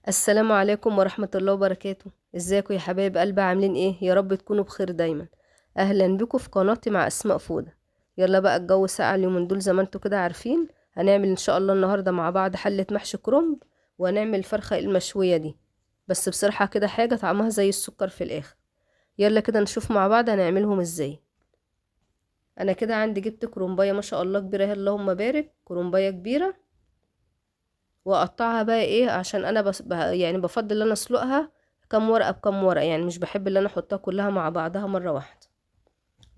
السلام عليكم ورحمة الله وبركاته. ازيكم يا حبايب قلبي؟ عاملين ايه؟ يا رب تكونوا بخير دايما. اهلا بكم في قناتي مع اسماء فودة. يلا بقى، الجو ساقع اليومين دول زي ما انتوا كده عارفين. هنعمل ان شاء الله النهارده مع بعض حلة محشي كرنب، وهنعمل الفرخة المشوية دي. بس بصراحة كده حاجة طعمها زي السكر في الاخر. يلا كده نشوف مع بعض هنعملهم ازاي. انا كده عندي جبت كرنباية ما شاء الله كبيرة اهي، اللهم بارك، كرنباية كبيرة. واقطعها بقى ايه، عشان انا يعني بفضل ان انا اسلقها كام ورقه بكام ورقه، يعني مش بحب ان انا احطها كلها مع بعضها مره واحده.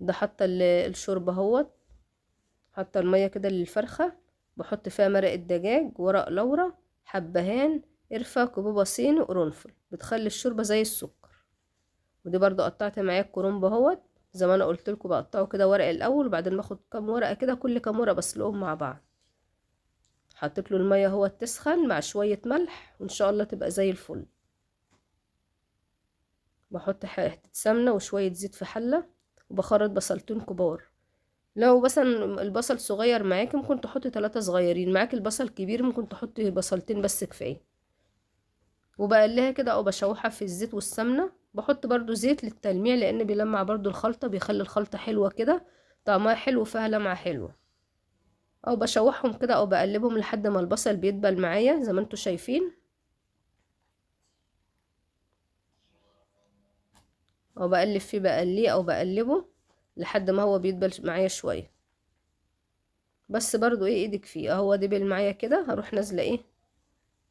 ده حتى الشوربه اهوت. حتى الميه كده للفرخه. بحط فيها مرق الدجاج، ورق لورا، حبهان، قرفه، كبوبه صيني، وقرنفل، بتخلي الشوربه زي السكر. ودي برضو قطعت معايا الكرنب اهوت. زي ما انا قلت لكم بقطعه كده ورق الاول، وبعدين باخد كام ورقه كده، كل كام ورقه بسلقهم مع بعض. حطيت له الميه هو تسخن مع شويه ملح، وان شاء الله تبقى زي الفل. بحط حتة سمنة وشوية زيت في حلة، وبخرط بصلتين كبار. لو مثلا البصل صغير معاكي ممكن تحطي 3 صغيرين، معاكي البصل كبير ممكن تحطي بصلتين بس كفاية. وبقليها كده او بشوحها في الزيت والسمنة. بحط برضو زيت للتلميع، لان بيلمع برضو الخلطة، بيخلي الخلطة حلوة كده، طعمها حلو وفيها لمعة حلوة. او بشوحهم كده او بقلبهم لحد ما البصل بيدبل معايا زي ما انتوا شايفين. او بقلب فيه، بقليه او بقلبه لحد ما هو بيدبل معايا شوية. بس برضو ايه، ايدك فيه اهو دبل معايا كده، هروح نازله ايه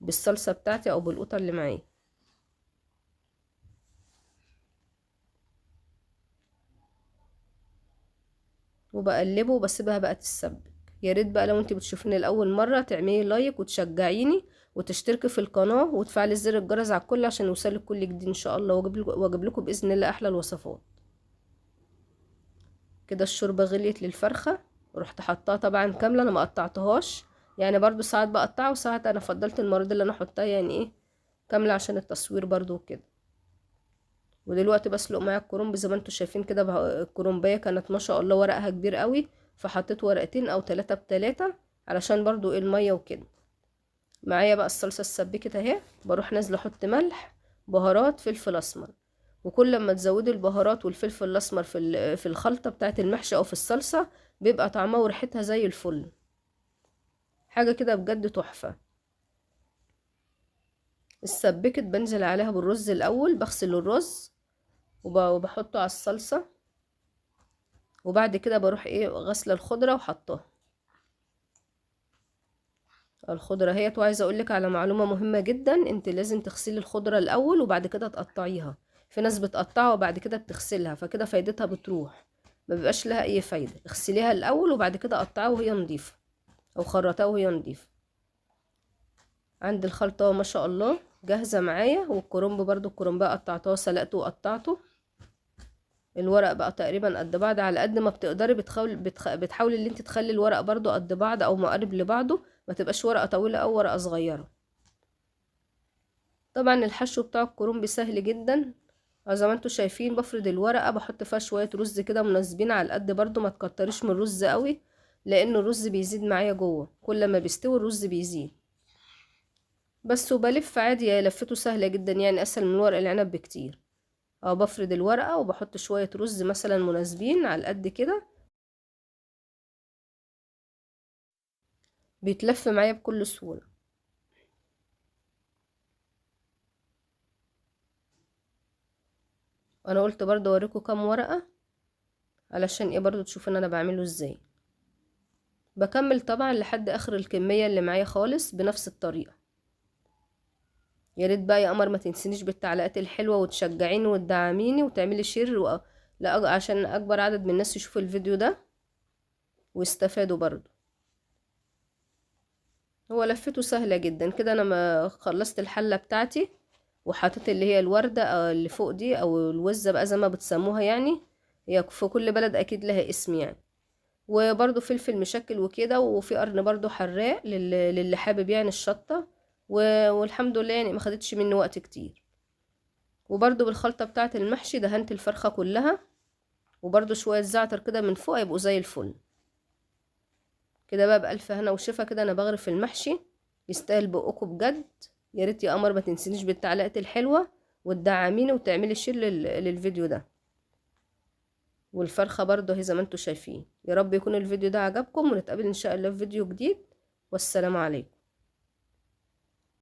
بالصلصه بتاعتي او بالقوطه اللي معايا. وبقلبه وبسيبها بقى تتسبك. يا ريت بقى لو انت بتشوفيني لاول مره تعملي لايك وتشجعيني وتشتركي في القناه وتفعلي زر الجرس على الكل عشان يوصلك كل جديد ان شاء الله، واجيب لكم باذن الله احلى الوصفات. كده الشوربه غليت للفرخه. رحت حطاها طبعا كامله، انا ما قطعتهاش. يعني برضو ساعات بقطعها وساعات انا فضلت المره دي اللي انا احطها يعني ايه كامله عشان التصوير برضو وكده. ودلوقتي بسلق معايا الكرنب زي ما انتوا شايفين كده. الكرنبايه كانت ما شاء الله ورقها كبير قوي، فحطيت ورقتين او 3 ب3 علشان برضو الميه وكده. معايا بقى الصلصه السبكت اهي، بروح نازله احط ملح، بهارات، فلفل اسمر. وكل ما تزودي البهارات والفلفل الاسمر في الخلطه بتاعه المحشي او في الصلصه، بيبقى طعمها وريحتها زي الفل. حاجه كده بجد تحفه. السبكت بنزل عليها بالرز الاول، بغسل الرز وبحطه على الصلصه. وبعد كده بروح ايه غسله الخضره وحطها. الخضره اهيت. وعايزه اقولك على معلومه مهمه جدا، انت لازم تغسلي الخضره الاول وبعد كده تقطعيها. في ناس بتقطعها وبعد كده بتغسلها، فكده فايدتها بتروح. ما بيبقاش لها اي فايده. اغسليها الاول وبعد كده قطعيها وهي نظيفه، او خرطيها وهي نظيفه. عندي الخلطه ما شاء الله جاهزه معايا. والكرنب برضو، الكرنب بقى قطعته سلقته وقطعته. الورق بقى تقريبا قد بعض، على قد ما بتقدري بتحاولي ان انت تخلي الورق برضو قد بعض او مقارب لبعضه، ما تبقاش ورقة طويلة او ورقة صغيرة. طبعا الحشو بتاع الكرنب سهل جدا. زي ما انتوا شايفين بفرد الورقة، بحط فيها شوية رز كده مناسبين على قد، برضو ما تكتريش من الرز قوي، لان الرز بيزيد معايا جوه، كل ما بيستوي الرز بيزيد. بس وبلف عادي، يا لفته سهلة جدا يعني، اسهل من ورق العنب بكتير. او بفرد الورقة وبحط شوية رز مثلا مناسبين على قد كده، بيتلف معايا بكل سهولة. انا قلت برضه اوريكم كام ورقة علشان ايه برضه تشوفوا ان انا بعمله ازاي. بكمل طبعا لحد اخر الكمية اللي معايا خالص بنفس الطريقة. يا ريت بقى يا قمر ما تنسينيش بالتعليقات الحلوة وتشجعيني وتدعميني وتعملي شير عشان اكبر عدد من الناس يشوفوا الفيديو ده ويستفادوا برضه. هو لفته سهلة جدا كده. انا ما خلصت الحلة بتاعتي، وحطيت اللي هي الوردة اللي فوق دي او الوزة بقى زي ما بتسموها يعني. هي في كل بلد اكيد لها اسم يعني. وبرضو فلفل مشكل وكده، وفي قرن برضو حراق للي حابب يعني الشطة. والحمد لله يعني ما خدتش مني وقت كتير. وبرضو بالخلطة بتاعة المحشي دهنت الفرخة كلها، وبرضو شوية زعتر كده من فوق يبقوا زي الفل. كده بقى بألف هنا وشفا. كده انا بغرف المحشي، يستاهل بقكم بجد. يا ريت يا قمر ما تنسينيش بالتعليقات الحلوة وتدعميني وتعملي شير للفيديو ده. والفرخة برضو اهي زي ما انتوا شايفين. يا رب يكون الفيديو ده عجبكم، ونتقابل ان شاء الله في فيديو جديد، والسلام عليكم.